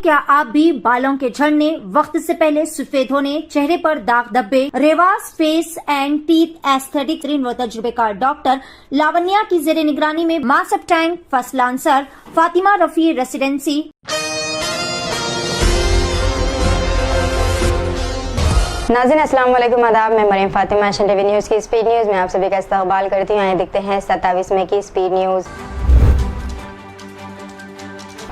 क्या आप भी बालों के झड़ने, वक्त से पहले सफेद होने, चेहरे पर दाग धब्बे, रेवास फेस एंड टीथ एस्थेटिक व तजुर्बेकार डॉक्टर लावण्या की जेर निगरानी में मां सेप्टाइन फर्स्ट लांसर फातिमा रफी रेसिडेंसी नाज़रीन अस्सलाम वालेकुम आदाब। मैं मरीम फातिमा टीवी न्यूज़ की स्पीड न्यूज़ में आप सभी का इस्तकबाल करती हूँ। आइए देखते हैं 27 मई की स्पीड न्यूज़।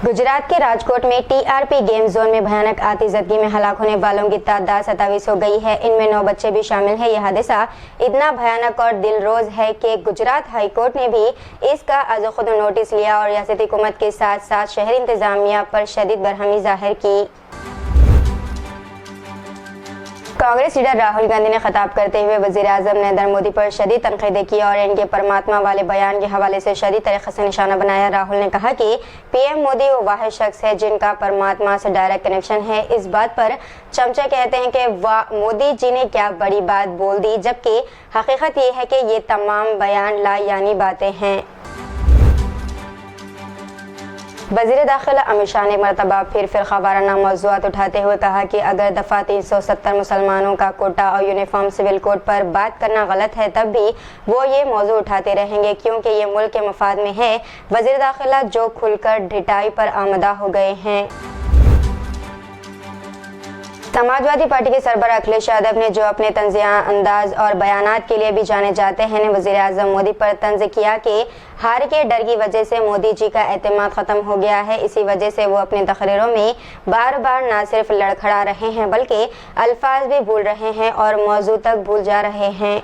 गुजरात के राजकोट में टीआरपी गेम जोन में भयानक आतिशबाजी में हलाक होने वालों की तादाद 27 हो गई है। इनमें 9 बच्चे भी शामिल हैं। यह हादसा इतना भयानक और दिलरोज है कि गुजरात हाई कोर्ट ने भी इसका आज खुद नोटिस लिया और रियासती हुकूमत के साथ साथ शहरी इंतजामिया पर शदीद बरहमी जाहिर की। कांग्रेस लीडर राहुल गांधी ने खिताब करते हुए वज़ीर-ए-आज़म नरेंद्र मोदी पर शदीद तनकीद की और इनके परमात्मा वाले बयान के हवाले से शदीद तरीके से निशाना बनाया। राहुल ने कहा कि पीएम मोदी वो वाहिद शख्स है जिनका परमात्मा से डायरेक्ट कनेक्शन है। इस बात पर चमचे कहते हैं कि वाह, मोदी जी ने क्या बड़ी बात बोल दी, जबकि हकीकत ये है कि ये तमाम बयान ला यानी बातें हैं। वज़ीर दाखिला अमित शाह ने एक मरतबा फिर फ़िरक़ावाराना मौज़ूआत उठाते हुए कहा कि अगर दफ़ा 370 मुसलमानों का कोटा और यूनिफॉर्म सिविल कोड पर बात करना गलत है, तब भी वो ये मौजू उठाते रहेंगे क्योंकि ये मुल्क के मफाद में है। वज़ीर दाखिला जो खुलकर ढिठाई पर आमदा हो गए हैं। समाजवादी पार्टी के सरबराह अखिलेश यादव ने जो अपने तंज़िया अंदाज और बयानात के लिए भी जाने जाते हैं, ने वज़ीर-ए-आज़म मोदी पर तंज़ किया कि हार के डर की वजह से मोदी जी का एतमाद ख़त्म हो गया है। इसी वजह से वो अपने तकरीरों में बार बार न सिर्फ लड़खड़ा रहे हैं बल्कि अल्फाज भी भूल रहे हैं और मौजू तक भूल जा रहे हैं।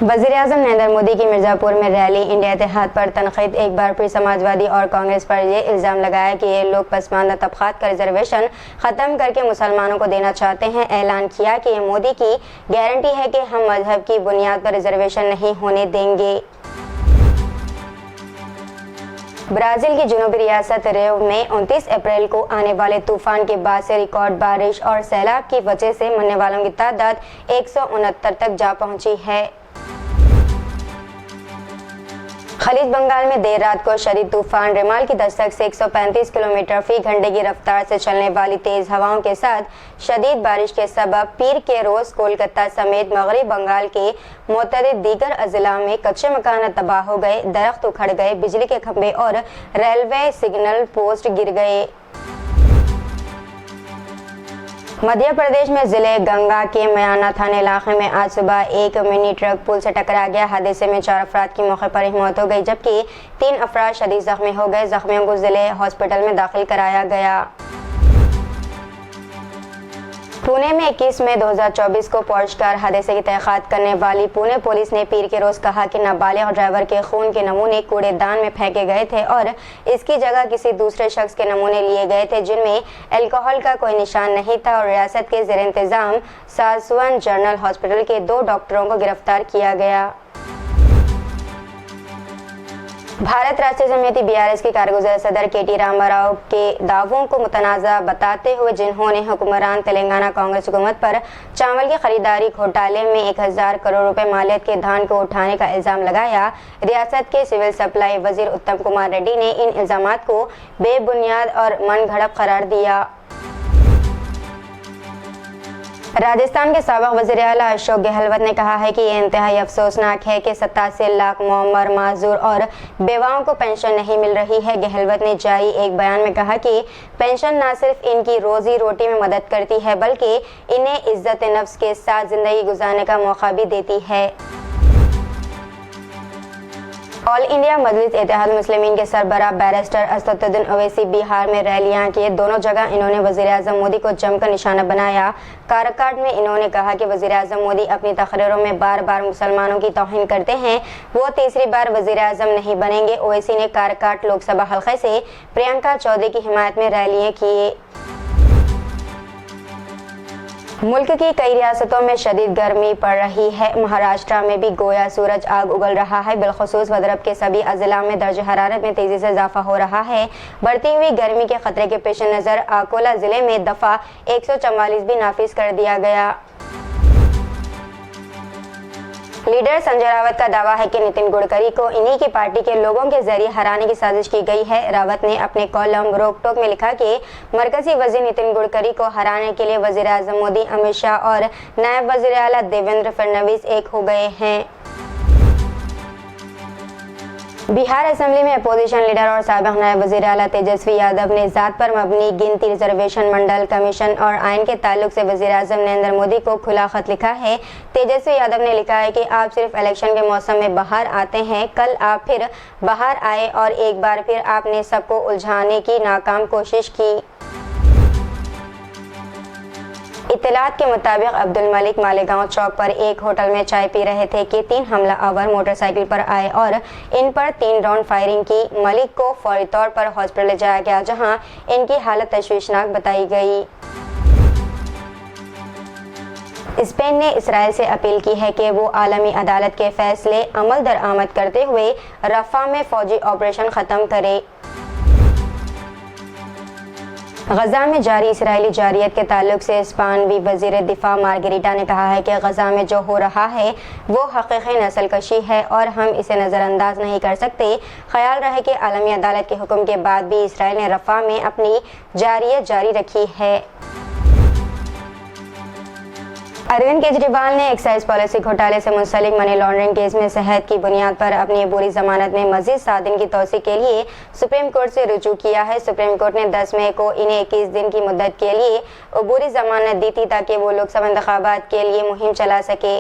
वज़ीर-ए-आज़म नरेंद्र मोदी की मिर्ज़ापुर में रैली इंडिया इत्तेहाद पर तनकीद। एक बार फिर समाजवादी और कांग्रेस पर यह इल्ज़ाम लगाया कि ये लोग पसमानदा तबक़ात का रिजर्वेशन ख़त्म करके मुसलमानों को देना चाहते हैं। ऐलान किया कि ये मोदी की गारंटी है कि हम मजहब की बुनियाद पर रिजर्वेशन नहीं होने देंगे। ब्राज़ील की जनूबी रियासत रेव में 29 अप्रैल को आने वाले तूफान के बाद से रिकॉर्ड बारिश और सैलाब की वजह से मरने वालों की तादाद 169 तक जा पहुंची है। खलीज बंगाल में देर रात को शदीद तूफान रिमाल की दस्तक से 135 किलोमीटर फी घंटे की रफ्तार से चलने वाली तेज हवाओं के साथ शदीद बारिश के सबब पीर के रोज कोलकाता समेत मगरबी बंगाल के मुतअद्दिद दीगर अजला में कच्चे मकान तबाह हो गए, दरख्त उखड़ गए, बिजली के खंभे और रेलवे सिग्नल पोस्ट गिर गए। मध्य प्रदेश में जिले गंगा के मयाना थाना इलाके में आज सुबह एक मिनी ट्रक पुल से टकरा गया। हादसे में 4 अफराद की मौके पर ही मौत हो गई, जबकि 3 अफराद शदीद जख्मी हो गए। जख्मियों को जिले हॉस्पिटल में दाखिल कराया गया। पुणे में 21 मई 2024 को पोर्श कार हादसे की तहकीकात करने वाली पुणे पुलिस ने पीर के रोज कहा कि नाबालिग ड्राइवर के खून के नमूने कूड़ेदान में फेंके गए थे और इसकी जगह किसी दूसरे शख्स के नमूने लिए गए थे जिनमें अल्कोहल का कोई निशान नहीं था और रियासत के ज़ेर इंतज़ाम सासवन जनरल हॉस्पिटल के 2 डॉक्टरों को गिरफ्तार किया गया। भारत राष्ट्रीय समिति बीआरएस के कारगुज़र सदर केटी रामाराव के दावों को मुतनाज़ा बताते हुए जिन्होंने हुक्मरान तेलंगाना कांग्रेस हुकूमत पर चावल की खरीदारी घोटाले में 1000 करोड़ रुपए मालियत के धान को उठाने का इल्ज़ाम लगाया, रियासत के सिविल सप्लाई वजीर उत्तम कुमार रेड्डी ने इन इल्ज़ामात को बेबुनियाद और मनगढ़ंत करार दिया। राजस्थान के साबिक़ वज़ीर आला अशोक गहलोत ने कहा है कि ये इंतहाई अफसोसनाक है कि 87 लाख मौमर, माजूर और बेवाओं को पेंशन नहीं मिल रही है। गहलोत ने जारी एक बयान में कहा कि पेंशन न सिर्फ इनकी रोजी रोटी में मदद करती है बल्कि इन्हें इज्जत नफ्स के साथ ज़िंदगी गुजारने का मौका भी देती है। ऑल इंडिया मजलिस इत्तेहाद मुस्लिमीन के सरबराह बैरिस्टर असदुद्दीन ओवैसी बिहार में रैलियां किए। दोनों जगह इन्होंने वज़ीर-ए-आज़म मोदी को जमकर निशाना बनाया। काराकाट में इन्होंने कहा कि वज़ीर-ए-आज़म मोदी अपनी तकरीरों में बार बार मुसलमानों की तौहीन करते हैं, वो तीसरी बार वज़ीर-ए-आज़म नहीं बनेंगे। ओवैसी ने काराकाट लोकसभा हल्के से प्रियंका चौधरी की हिमायत में रैलियां किए। मुल्क की कई रियासतों में शदीद गर्मी पड़ रही है। महाराष्ट्र में भी गोया सूरज आग उगल रहा है। बिलखुसूस वदरब के सभी अजला में दर्ज हरारत में तेजी से इजाफा हो रहा है। बढ़ती हुई गर्मी के खतरे के पेश नज़र अकोला जिले में दफ़ा 144 भी नाफिज कर दिया गया। लीडर संजय रावत का दावा है कि नितिन गडकरी को इन्हीं की पार्टी के लोगों के जरिए हराने की साजिश की गई है। रावत ने अपने कॉलम रोक टोक में लिखा कि मरकजी वजीर नितिन गडकरी को हराने के लिए वजीर आजम मोदी, अमित शाह और नायब वजीर आला देवेंद्र फडणवीस एक हो गए हैं। बिहार असेंबली में अपोजिशन लीडर और साबिक नायब वजीर आला तेजस्वी यादव ने जात पर मबनी गिनती रिजर्वेशन मंडल कमीशन और आइन के ताल्लुक से वजीर आजम नरेंद्र मोदी को खुला खत लिखा है। तेजस्वी यादव ने लिखा है कि आप सिर्फ इलेक्शन के मौसम में बाहर आते हैं, कल आप फिर बाहर आए और एक बार फिर आपने सबको उलझाने की नाकाम कोशिश की। इत्तलात के मुताबिक अब्दुल मलिक मालेगांव चौक पर एक होटल में चाय पी रहे थे कि 3 हमलावर मोटरसाइकिल पर आए और इन पर 3 राउंड फायरिंग की। मलिक को फौरी तौर पर हॉस्पिटल ले जाया गया, जहां इनकी हालत तशवीशनाक बताई गई। स्पेन ने इसराइल से अपील की है कि वो आलमी अदालत के फैसले अमल दरामद करते हुए रफा में फौजी ऑपरेशन खत्म करे। गजा में जारी इसराइली जारियत के ताल्लुक से स्पेनी वजीर दिफा मार्गेरिटा ने कहा है कि गजा में जो हो रहा है वो हकीकी नस्लकशी है और हम इसे नज़रअंदाज नहीं कर सकते। ख्याल रहे कि आलमी अदालत के हुक्म के बाद भी इसराइल ने रफा में अपनी जारियत जारी रखी है। अरविंद केजरीवाल ने एक्साइज पॉलिसी घोटाले से मुंसलिक मनी लॉन्ड्रिंग केस में सेहत की बुनियाद पर अपनी अबूरी जमानत में मजीद 7 दिन की तौसी के लिए सुप्रीम कोर्ट से रुजू किया है। सुप्रीम कोर्ट ने 10 मई को इन्हें 21 दिन की मुद्दत के लिए अबूरी जमानत दी थी ताकि वो लोकसभा इंतखाबात के लिए मुहिम चला सके।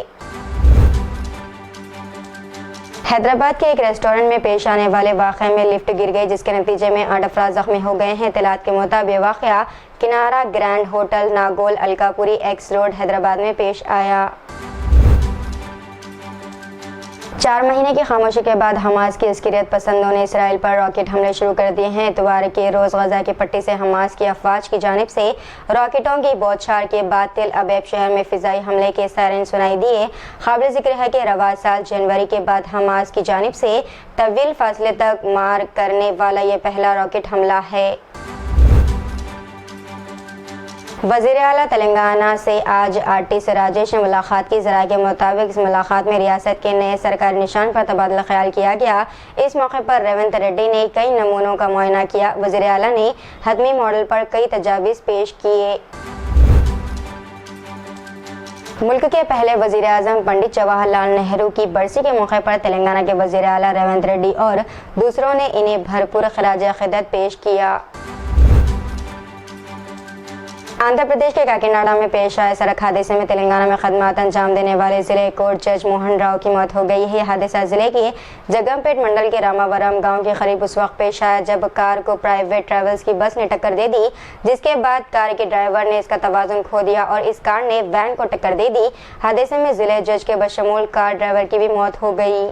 हैदराबाद के एक रेस्टोरेंट में पेश आने वाले वाक़े में लिफ्ट गिर गई, जिसके नतीजे में 8 अफराद जख्मी हो गए हैं। इत्तलात के मुताबिक वाक़या किनारा grand hotel Nagole Alkapuri x road Hyderabad में पेश आया। 4 महीने की खामोशी के बाद हमास की अस्करियत पसंदों ने इसराइल पर रॉकेट हमले शुरू कर दिए हैं। इतवार के रोज़ गजा की पट्टी से हमास की अफवाज की जानिब से रॉकेटों की बौछार के बाद तेल अबीब शहर में फिजाई हमले के सायरन सुनाई दिए। काबिल जिक्र है कि रवा साल जनवरी के बाद हमास की जानिब से तवील फासले तक मार करने वाला ये पहला रॉकेट हमला है। वज़ीर आला तेलंगाना से आज आर्टिस्ट राजेश ने मुलाकात की। ज़राए के मुताबिक इस मुलाकात में रियासत के नए सरकारी निशान पर तबादला ख्याल किया गया। इस मौके पर रेवंत रेड्डी ने कई नमूनों का मुआयना किया। वज़ीर आला ने हतमी मॉडल पर कई तजावीज़ पेश किए। मुल्क के पहले वज़ीर आज़म पंडित जवाहरलाल नेहरू की बरसी के मौके पर तेलंगाना के वज़ीर आला रेवंत रेड्डी और दूसरों ने इन्हें भरपूर खराज अक़ीदत पेश किया। आंध्र प्रदेश के काकीनाडा में पेश आए सड़क हादसे में तेलंगाना में खदमात अंजाम देने वाले जिले कोर्ट जज मोहन राव की मौत हो गई है। यह हादसा जिले के जगमपेट मंडल के रामावरम गांव के करीब उस वक्त पेश आया जब कार को प्राइवेट ट्रैवल्स की बस ने टक्कर दे दी, जिसके बाद कार के ड्राइवर ने इसका तवाज़ुन खो दिया और इस कार ने वैन को टक्कर दे दी। हादसे में जिले जज के बशमूल कार ड्राइवर की भी मौत हो गई।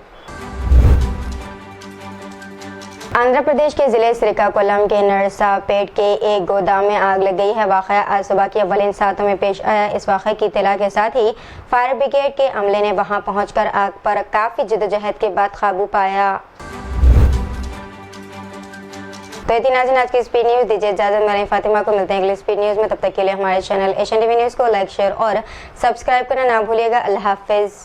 आंध्र प्रदेश के जिले श्रीकाकुलम के नरसापेट के एक गोदाम में आग लग गई है। वाक़या आज सुबह के अव्वलिन सातों में पेश आया। इस वाक़े की इत्तला के साथ ही फायर ब्रिगेड के अमले ने वहां पहुंचकर आग पर काफ़ी जिद्दोजहद के बाद काबू पाया। तो इतनी नाज़रीन आज की स्पीड न्यूज़। दीजिए इजाज़त, मैं फातिमा को मिलते हैं अगली स्पीड न्यूज़ में। तब तक के लिए हमारे चैनल एशियन टीवी न्यूज़ को लाइक, शेयर और सब्सक्राइब करना ना भूलिएगा। अल्लाह हाफ़िज़।